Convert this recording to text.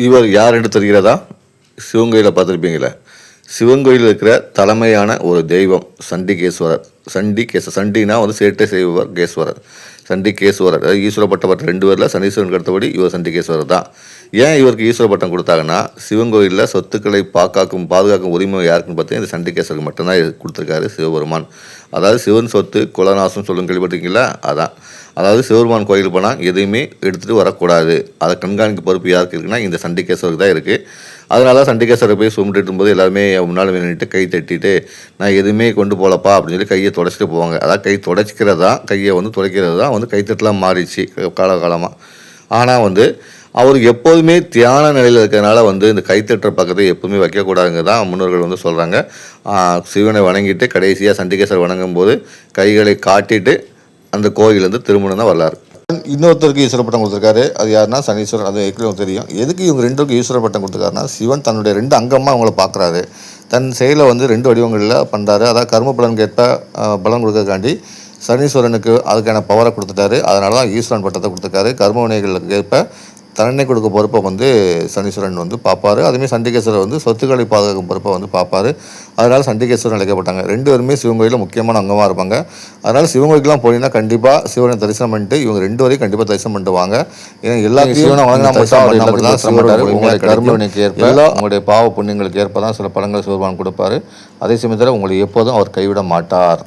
இவர் யார் என்று தெரிகிறதா? சிவன் கோயிலில் பார்த்துருப்பீங்களே, சிவன் கோயிலில் இருக்கிற தலைமையான ஒரு தெய்வம் சண்டிகேஸ்வரர். சண்டினா வந்து சேட்டை செய்பவர் கேஸ்வரர். சண்டிகேஸ்வரர், அதாவது ஈஸ்வரப்பட்டவர் 2 பேரில் சனீஸ்வரனுக்கு அடுத்தபடி இவர் சண்டிகேஸ்வரர் தான். ஏன் இவருக்கு ஈஸ்வர பட்டம் கொடுத்தாங்கன்னா, சிவன் கோயிலில் சொத்துக்களை பாதுகாக்கும் உரிமை யாருக்குன்னு பார்த்தீங்கன்னா இந்த சண்டிகேஸ்வருக்கு மட்டும்தான் கொடுத்துருக்காரு சிவபெருமான். அதாவது சிவன் சொத்து குலநாசம் சொல்லுங்க, கேள்விப்பட்டிருக்கீங்களா? அதான். அதாவது சிவபெருமான் கோயிலுக்கு போனால் எதையுமே எடுத்துகிட்டு வரக்கூடாது. அதை கண்காணிக்க பொறுப்பு யாருக்கு இருக்குன்னா இந்த சண்டிகேஸ்வருக்கு தான் இருக்குது. அதனால சண்டிகேஸ்வரை போய் சுமந்துட்டு போது எல்லாருமே எல்லாமே நின்றுட்டு கை தட்டிட்டு, நான் எதுவுமே கொண்டு போகலப்பா அப்படின்னு சொல்லி கையை துடைச்சிட்டு போவாங்க. அதாவது கை துடைச்சிக்கிறது தான், கையை வந்து துடைக்கிறது தான் வந்து கைத்தட்டலாம் மாறிடுச்சு காலகாலமாக. ஆனால் வந்து அவர் எப்போதுமே தியான நிலையில் இருக்கிறதுனால வந்து இந்த கைத்தட்டுற பக்கத்தை எப்போதுமே வைக்கக்கூடாதுங்க தான் முன்னோர்கள் வந்து சொல்கிறாங்க. சிவனை வணங்கிட்டு கடைசியாக சண்டிகேஸ்வரர் வணங்கும் போது கைகளை காட்டிட்டு அந்த கோயிலேருந்து திருமணம் தான் வரலாறு. இன்னொருத்தருக்கு ஈஸ்வர பட்டம் கொடுத்துருக்காரு. அது யாருன்னா சனீஸ்வரன். அது ஏற்கனவே தெரியும். எதுக்கு இவங்க 2 பேருக்கு ஈஸ்வர பட்டம் கொடுத்துருக்காருன்னா, சிவன் தன்னுடைய 2 அங்கமாக அவங்கள பார்க்குறாரு. தன் செயலை வந்து 2 வடிவங்களில் பண்ணுறாரு. அதாவது கர்ம பலனுக்கு ஏற்ப பலன் கொடுக்கறதுக்காண்டி சனீஸ்வரனுக்கு அதுக்கான பவரை கொடுத்துட்டாரு. அதனால தான் ஈஸ்வரன் பட்டத்தை கொடுத்துருக்காரு. கர்ம வினைகளுக்கு ஏற்ப தன்னை கொடுக்க பொறுப்பை வந்து சனீஸ்வரன் வந்து பார்ப்பார். அதுமாதிரி சண்டிகேஸ்வரர் வந்து சொத்துக்களை பாதுகாக்கும் பொறுப்பை வந்து பார்ப்பார். அதனால் சண்டிகேஸ்வரன் அழைக்கப்பட்டாங்க. 2 பேருமே சிவன் கோயிலில் முக்கியமான அங்கமாக இருப்பாங்க. அதனால் சிவன் கோயிலுக்குலாம் போனீங்கன்னா கண்டிப்பாக சிவனை தரிசனம் பண்ணிட்டு இவங்க 2 பேரையும் கண்டிப்பாக தரிசனம் பண்ணிட்டு வாங்க. ஏன்னா எல்லாத்தையும் உங்களுடைய கர்மவினைக்கு ஏற்ப உங்களுடைய பாவ புண்ணியங்களுக்கு ஏற்ப தான் சில பலன்கள் சிவபெருமான் கொடுப்பாரு. அதே சமயத்தில் உங்களை எப்போதும் அவர் கைவிட மாட்டார்.